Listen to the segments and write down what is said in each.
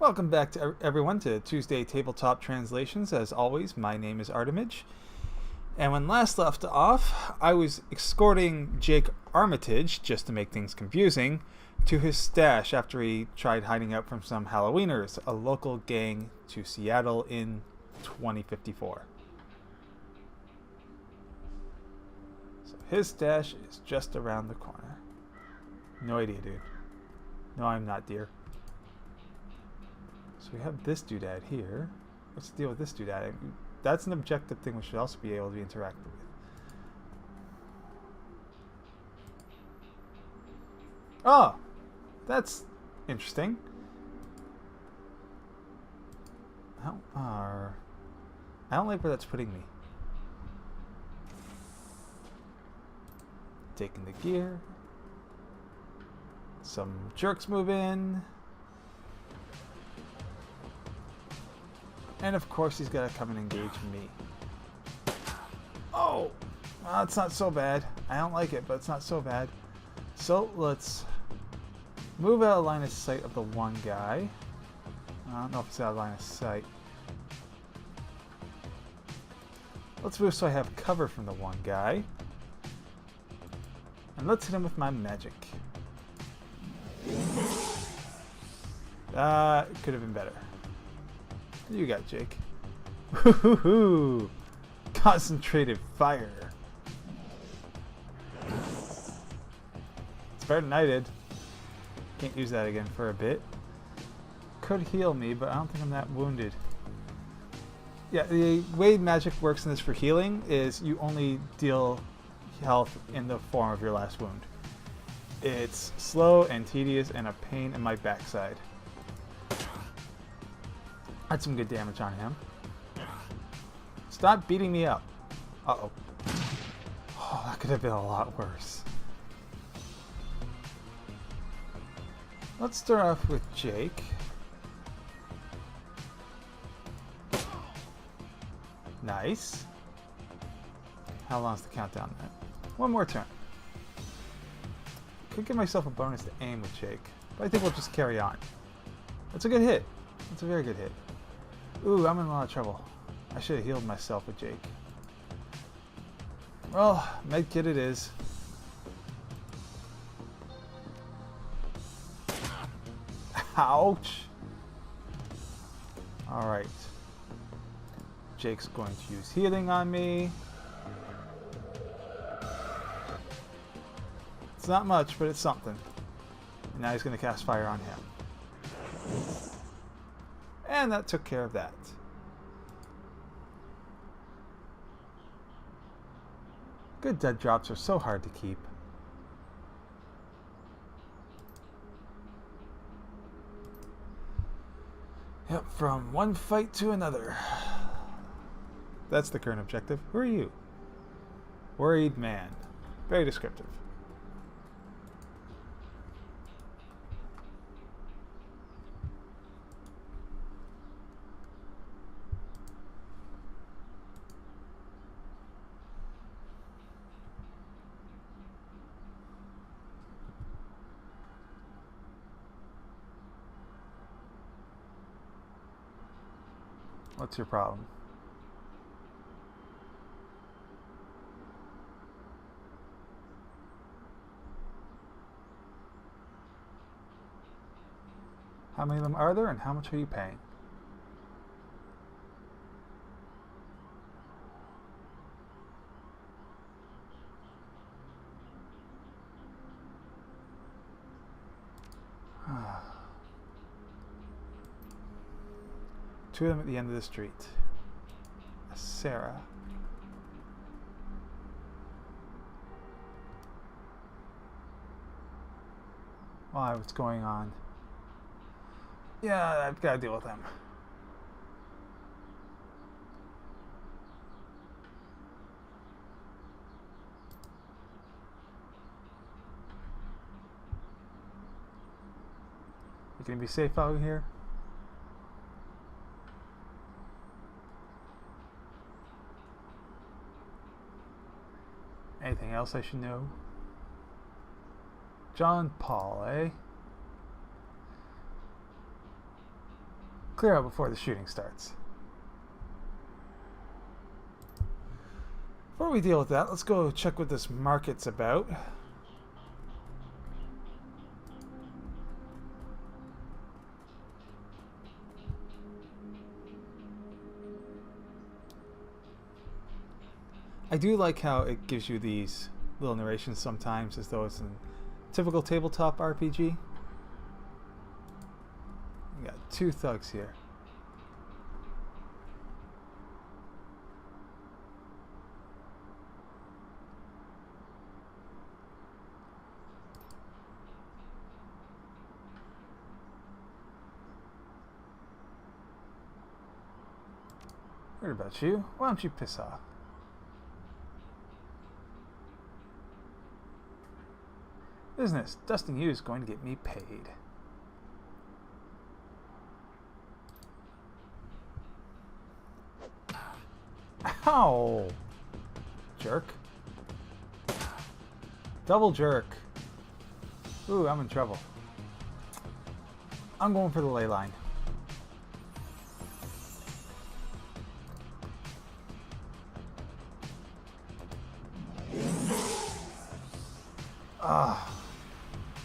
Welcome back to everyone to Tuesday Tabletop Translations. As always, my name is Artimage. And when last left off, I was escorting Jake Armitage, just to make things confusing, to his stash after he tried hiding out from some Halloweeners, a local gang to Seattle in 2054. So his stash is just around the corner. No idea, dude. No, I'm not, dear. So we have this doodad here. What's the deal with this doodad? That's an objective thing we should also be able to be interacted with. Oh! That's interesting. I don't like where that's putting me. Taking the gear. Some jerks move in. And of course he's got to come and engage me. Oh! Well, it's not so bad. I don't like it, but it's not so bad. So let's move out of line of sight of the one guy. I don't know if it's out of line of sight. Let's move so I have cover from the one guy. And let's hit him with my magic. It could have been better. You got Jake. Woohoo! Concentrated fire. It's better than I did. Can't use that again for a bit. Could heal me, but I don't think I'm that wounded. Yeah, the way magic works in this for healing is you only deal health in the form of your last wound. It's slow and tedious and a pain in my backside. Had some good damage on him. Stop beating me up. Uh-oh. Oh, that could have been a lot worse. Let's start off with Jake. Nice. How long's the countdown then? One more turn. Could give myself a bonus to aim with Jake, but I think we'll just carry on. That's a good hit. That's a very good hit. Ooh, I'm in a lot of trouble. I should have healed myself with Jake. Well, medkit it is. Ouch! Alright. Jake's going to use healing on me. It's not much, but it's something. And now he's going to cast fire on him. And that took care of that. Good dead drops are so hard to keep. Yep, from one fight to another. That's the current objective. Who are you? Worried man. Very descriptive. What's your problem? How many of them are there and how much are you paying? Two of them at the end of the street. Sarah. Why? What's going on? Yeah, I've got to deal with them. You gonna be safe out here? Anything else I should know? John Paul, eh? clear out before the shooting starts. Before we deal with that, let's go check what this market's about. I do like how it gives you these little narrations sometimes as though it's a typical tabletop RPG. We got 2 thugs here. Heard about you. Why don't you piss off? Business. Dusting you is going to get me paid. Ow! Jerk. Double jerk. Ooh, I'm in trouble. I'm going for the ley line.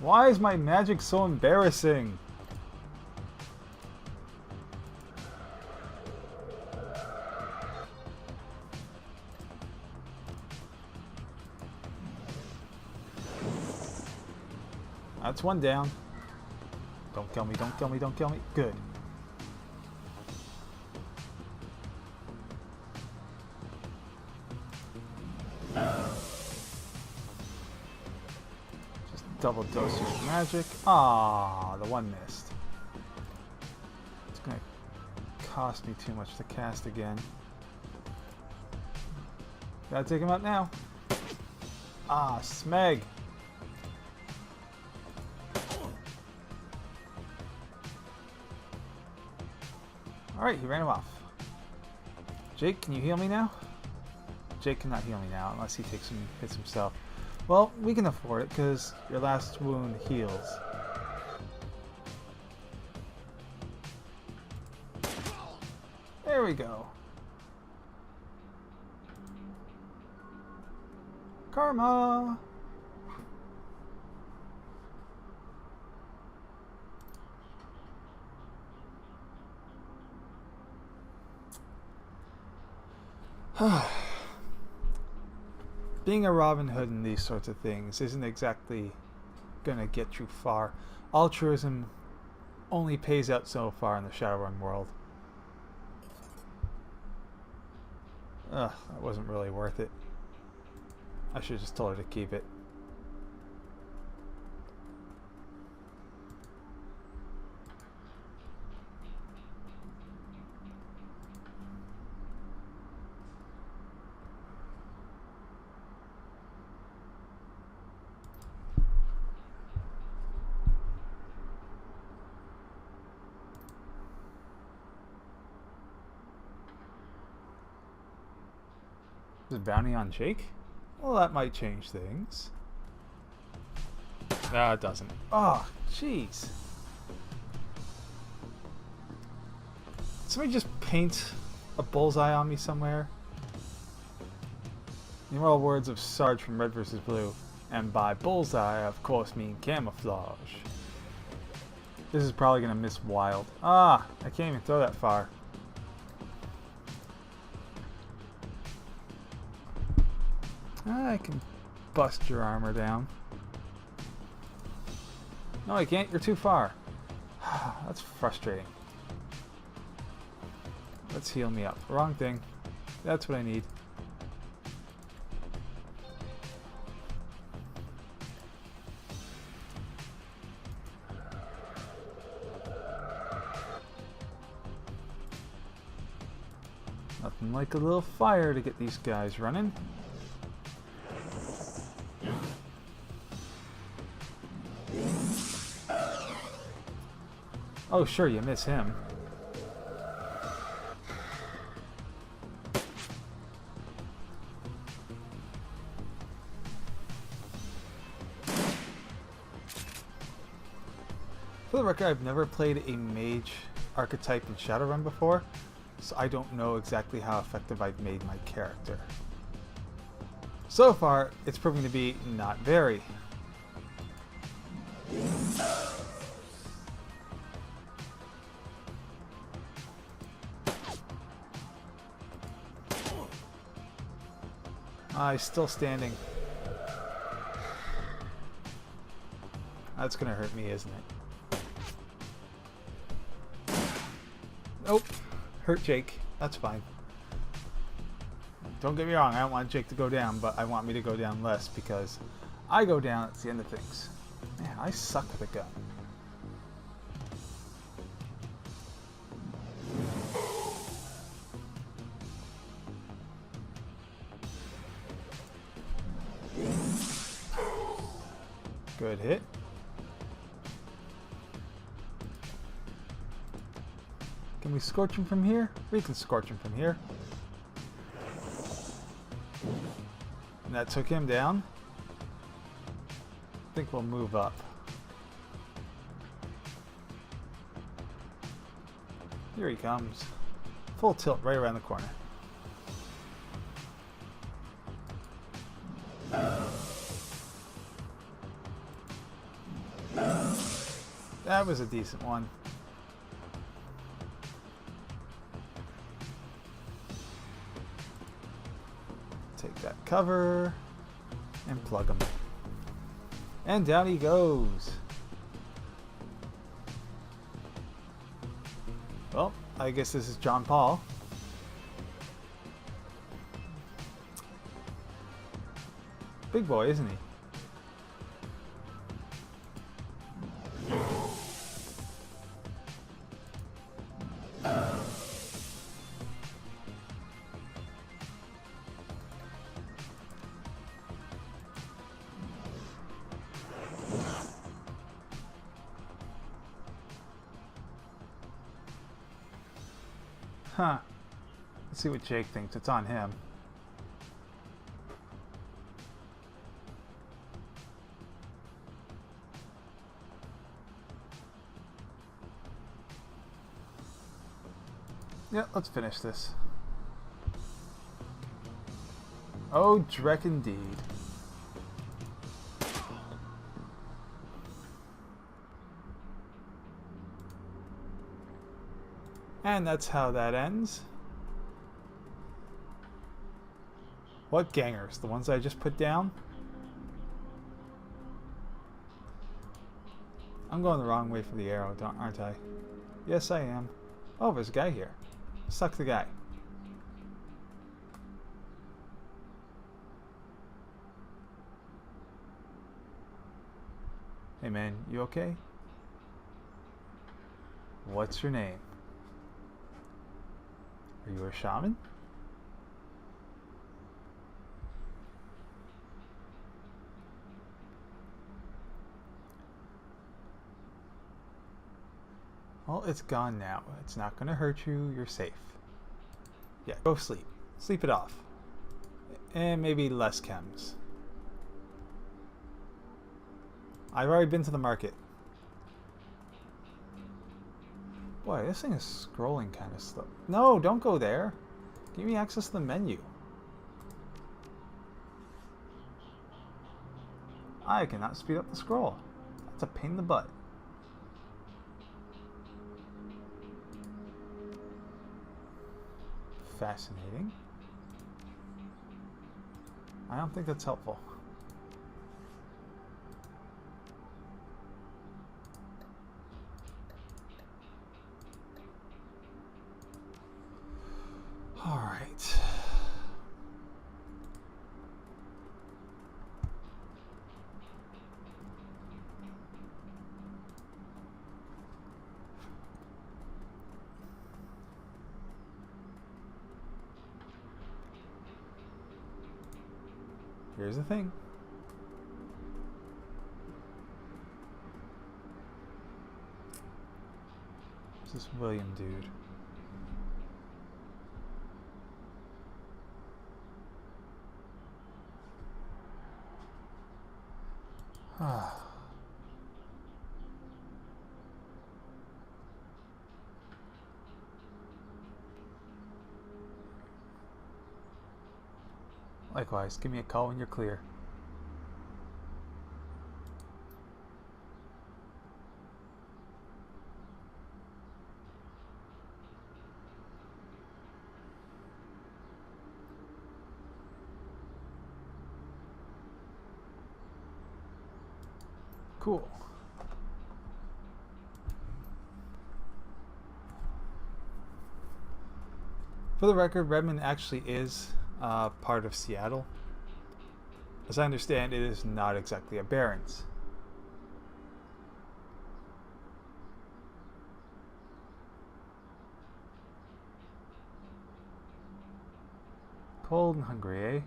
Why is my magic so embarrassing? That's one down. Don't kill me, don't kill me, don't kill me. Good. Double dose of magic. Ah, the one missed. It's gonna cost me too much to cast again. Gotta take him out now. Ah, smeg. Alright, he ran him off. Jake, can you heal me now? Jake cannot heal me now unless he takes some hits himself. Well, we can afford it because your last wound heals. There we go. Karma! Being a Robin Hood in these sorts of things isn't exactly gonna get you far. Altruism only pays out so far in the ShadowRun world. Ugh, that wasn't really worth it. I should have just told her to keep it. Is it bounty on Jake? Well, that might change things. No, it doesn't. Oh, jeez. Somebody just paint a bullseye on me somewhere. The immortal words of Sarge from Red vs. Blue. And by bullseye, I of course mean camouflage. This is probably going to miss wild. Ah, I can't even throw that far. I can bust your armor down. No, I can't. You're too far. That's frustrating. Let's heal me up. Wrong thing. That's what I need. Nothing like a little fire to get these guys running. Oh, sure, you miss him. For the record, I've never played a mage archetype in Shadowrun before, so I don't know exactly how effective I've made my character. So far, it's proving to be not very. He's still standing. That's gonna hurt me, isn't it? Nope. Hurt Jake. That's fine. Don't get me wrong, I don't want Jake to go down, but I want me to go down less because I go down at the end of things. Man, I suck with a gun. Good hit. Can we scorch him from here? We can scorch him from here. And that took him down. I think we'll move up. Here he comes. Full tilt right around the corner. That was a decent one. Take that cover and plug him. And down he goes. Well, I guess this is John Paul. Big boy, isn't he? Huh. Let's see what Jake thinks. It's on him. Yeah, let's finish this. Oh, Drek indeed. And that's how that ends. What gangers? The ones I just put down? I'm going the wrong way for the arrow, aren't I? Yes, I am. Oh, there's a guy here. Suck the guy. Hey man, you okay? What's your name? Are you a shaman? Well, it's gone now. It's not going to hurt you. You're safe. Yeah, go sleep. Sleep it off. And maybe less chems. I've already been to the market. Boy, this thing is scrolling kind of slow. No, don't go there. Give me access to the menu. I cannot speed up the scroll. That's a pain in the butt. Fascinating. I don't think that's helpful. All right. Here's the thing. Who's this William dude? Likewise, give me a call when you're clear. Cool. For the record, Redmond actually is part of Seattle. As I understand, it is not exactly a barrens. Cold and hungry, eh?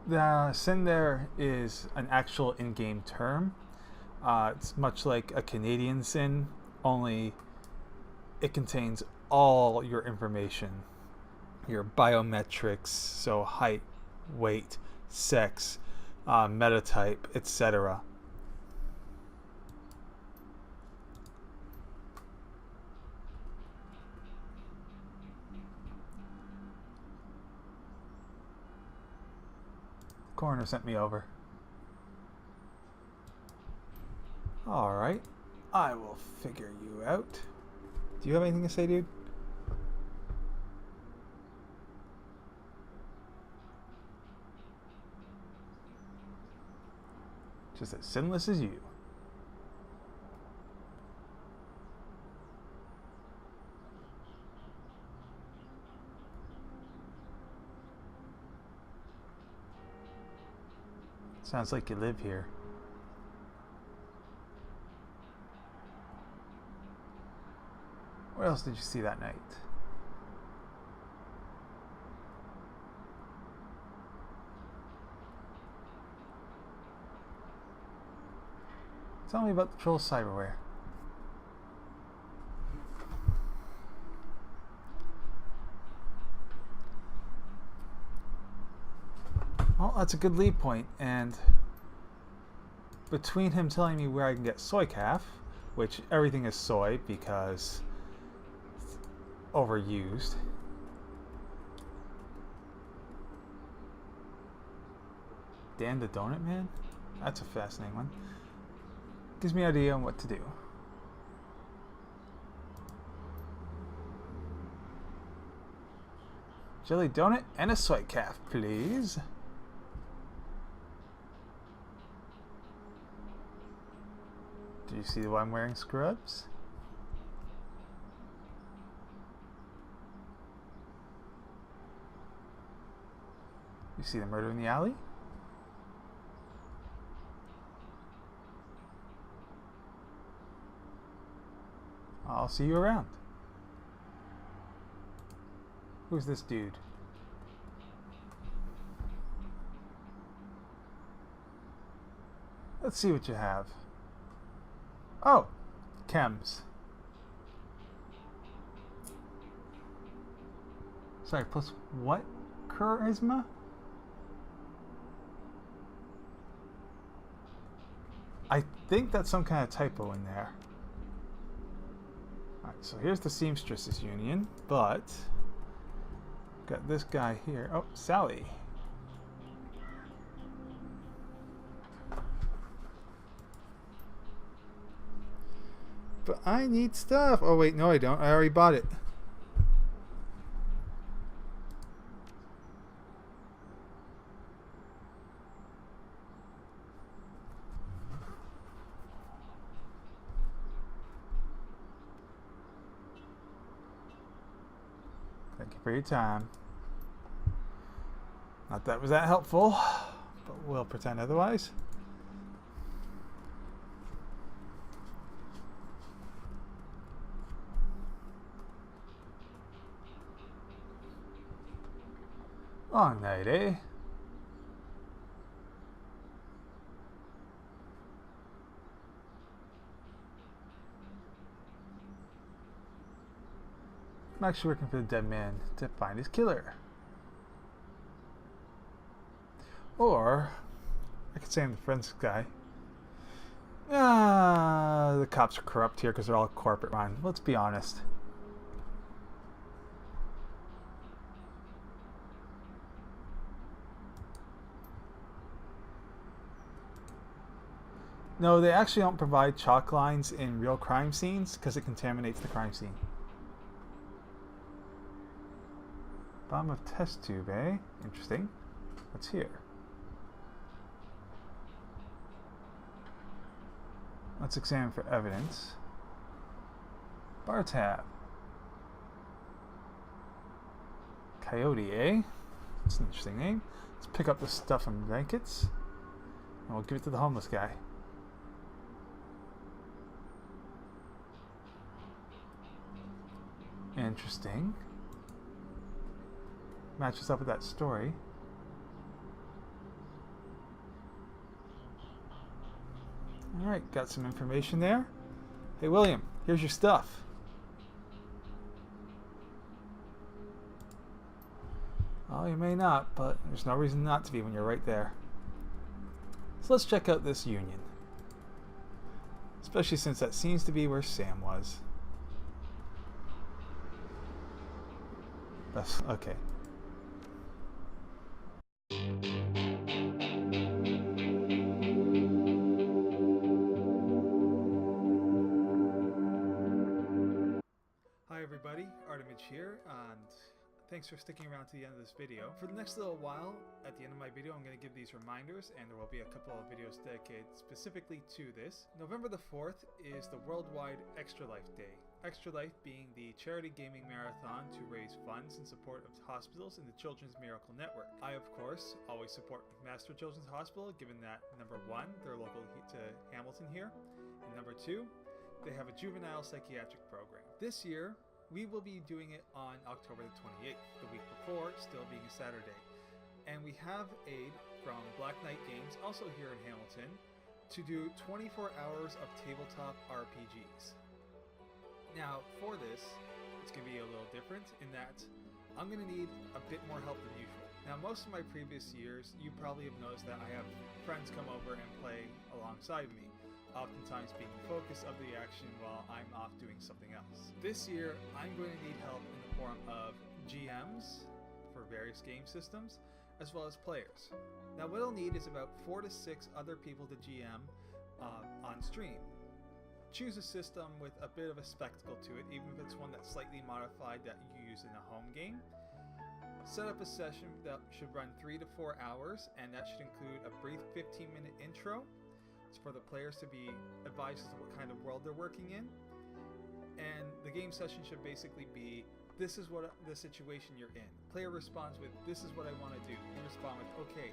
The sin there is an actual in-game term. It's much like a Canadian sin, only it contains all your information. Your biometrics, so height, weight, sex, metatype, etc. Coroner sent me over. Alright, I will figure you out. Do you have anything to say, dude? Just as sinless as you. Sounds like you live here. What else did you see that night? Tell me about the Troll Cyberware. Well, that's a good lead point, and between him telling me where I can get soy calf, which everything is soy because it's overused, Dan the Donut Man? That's a fascinating one. Gives me an idea on what to do. Jelly donut and a soy calf, please. Do you see why I'm wearing scrubs? You see the murder in the alley? I'll see you around. Who's this dude? Let's see what you have. Oh, chems. Sorry, plus what charisma? I think that's some kind of typo in there. Alright, so here's the Seamstresses Union, but got this guy here. Oh, Sally. But I need stuff. Oh wait, no I don't. I already bought it. Thank you for your time. Not that was that helpful, but we'll pretend otherwise. Long night, eh? I'm actually working for the dead man to find his killer. Or I could say I'm the forensics guy. The cops are corrupt here because they're all corporate run. Let's be honest. No, they actually don't provide chalk lines in real crime scenes because it contaminates the crime scene. Bottom of test tube, eh? Interesting. What's here? Let's examine for evidence. Bar tab. Coyote, eh? That's an interesting name. Let's pick up the stuff and blankets. And we'll give it to the homeless guy. Interesting. Matches up with that story. Alright, got some information there. Hey William, here's your stuff. Oh, you may not, but there's no reason not to be when you're right there. So let's check out this union. Especially since that seems to be where Sam was. That's okay. Hi everybody, Artimage here, and thanks for sticking around to the end of this video. For the next little while, at the end of my video, I'm going to give these reminders, and there will be a couple of videos dedicated specifically to this. November the 4th is the Worldwide Extra Life Day. Extra Life being the charity gaming marathon to raise funds in support of hospitals in the Children's Miracle Network. I, of course, always support McMaster Children's Hospital, given that, number one, they're local to Hamilton here, and number two, they have a juvenile psychiatric program. This year, we will be doing it on October the 28th, the week before, still being a Saturday. And we have aid from Black Knight Games, also here in Hamilton, to do 24 hours of tabletop RPGs. Now, for this, it's going to be a little different in that I'm going to need a bit more help than usual. Now, most of my previous years, you probably have noticed that I have friends come over and play alongside me, oftentimes being the focus of the action while I'm off doing something else. This year, I'm going to need help in the form of GMs for various game systems, as well as players. Now, what I'll need is about 4 to 6 other people to GM on stream. Choose a system with a bit of a spectacle to it, even if it's one that's slightly modified that you use in a home game. Set up a session that should run 3 to 4 hours, and that should include a brief 15-minute intro. It's for the players to be advised as to what kind of world they're working in. And the game session should basically be, this is what the situation you're in. Player responds with, this is what I want to do. You respond with, okay,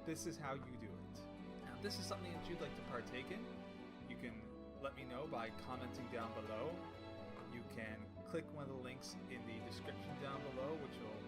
this is how you do it. Now, if this is something that you'd like to partake in, you can let me know by commenting down below. You can click one of the links in the description down below, which will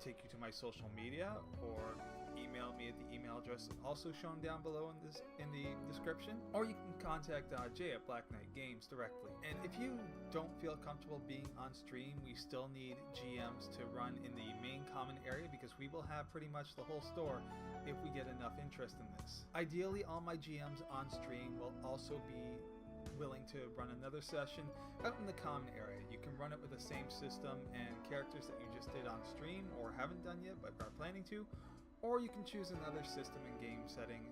take you to my social media, or email me at the email address also shown down below in the description, or you can contact Jay at Black Knight Games directly. And if you don't feel comfortable being on stream, we still need GMs to run in the main common area, because we will have pretty much the whole store if we get enough interest in this. Ideally, all my GMs on stream will also be willing to run another session out in the common area. You can run it with the same system and characters that you just did on stream or haven't done yet but are planning to, or you can choose another system and game setting.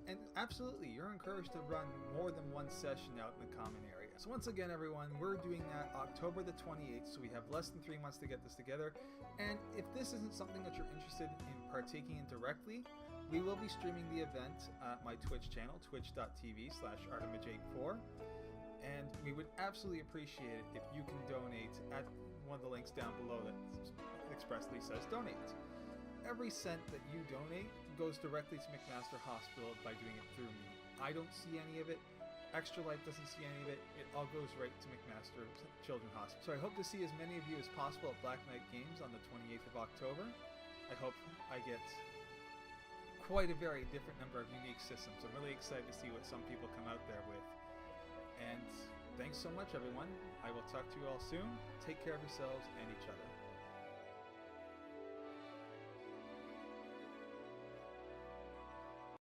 And absolutely, you're encouraged to run more than one session out in the common area. So once again, everyone, we're doing that October the 28th, so we have less than 3 months to get this together. And if this isn't something that you're interested in partaking in directly, we will be streaming the event at my Twitch channel, twitch.tv/Artimage84. And we would absolutely appreciate it if you can donate at one of the links down below that expressly says donate. Every cent that you donate goes directly to McMaster Hospital by doing it through me. I don't see any of it. Extra Life doesn't see any of it. It all goes right to McMaster Children's Hospital. So I hope to see as many of you as possible at Black Knight Games on the 28th of October. I hope I get quite a very different number of unique systems. I'm really excited to see what some people come out there with. And thanks so much, everyone. I will talk to you all soon. Take care of yourselves and each other.